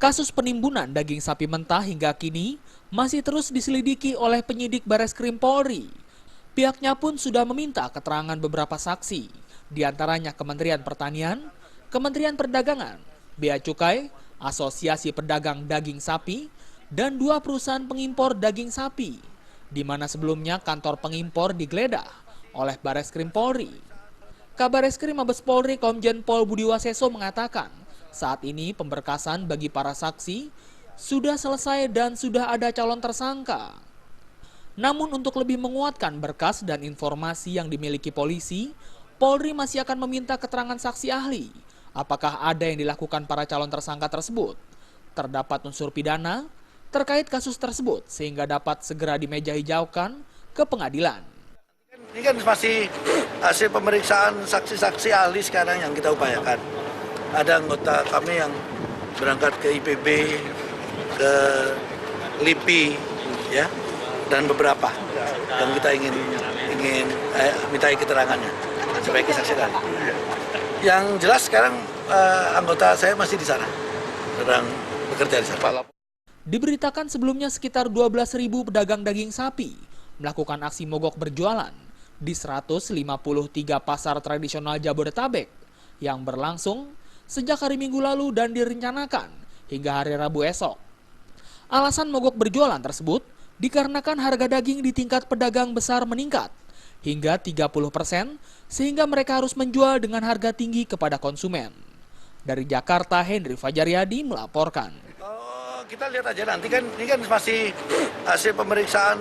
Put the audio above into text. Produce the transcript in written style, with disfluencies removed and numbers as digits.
Kasus penimbunan daging sapi mentah hingga kini masih terus diselidiki oleh penyidik Bareskrim Polri. Pihaknya pun sudah meminta keterangan beberapa saksi, diantaranya Kementerian Pertanian, Kementerian Perdagangan, Bea Cukai, Asosiasi Pedagang Daging Sapi, dan 2 perusahaan pengimpor daging sapi, di mana sebelumnya kantor pengimpor digeledah oleh Bareskrim Polri. Kabareskrim Mabes Polri Komjen Pol Budi Waseso mengatakan, saat ini pemberkasan bagi para saksi sudah selesai dan sudah ada calon tersangka. Namun untuk lebih menguatkan berkas dan informasi yang dimiliki polisi, Polri masih akan meminta keterangan saksi ahli. Apakah ada yang dilakukan para calon tersangka tersebut? Terdapat unsur pidana terkait kasus tersebut sehingga dapat segera dimeja hijaukan ke pengadilan. Ini kan masih hasil pemeriksaan saksi-saksi ahli sekarang yang kita upayakan. Ada anggota kami yang berangkat ke IPB, ke LIPI, ya, dan beberapa yang kita ingin minta keterangannya sebagai saksi ahli. Yang jelas sekarang anggota saya masih di sana, sedang bekerja di sana. Diberitakan sebelumnya sekitar 12.000 pedagang daging sapi melakukan aksi mogok berjualan di 153 pasar tradisional Jabodetabek yang berlangsung sejak hari Minggu lalu dan direncanakan hingga hari Rabu esok. Alasan mogok berjualan tersebut dikarenakan harga daging di tingkat pedagang besar meningkat hingga 30% sehingga mereka harus menjual dengan harga tinggi kepada konsumen. Dari Jakarta, Henry Fajaryadi melaporkan. Kita lihat aja nanti kan, ini kan masih hasil pemeriksaan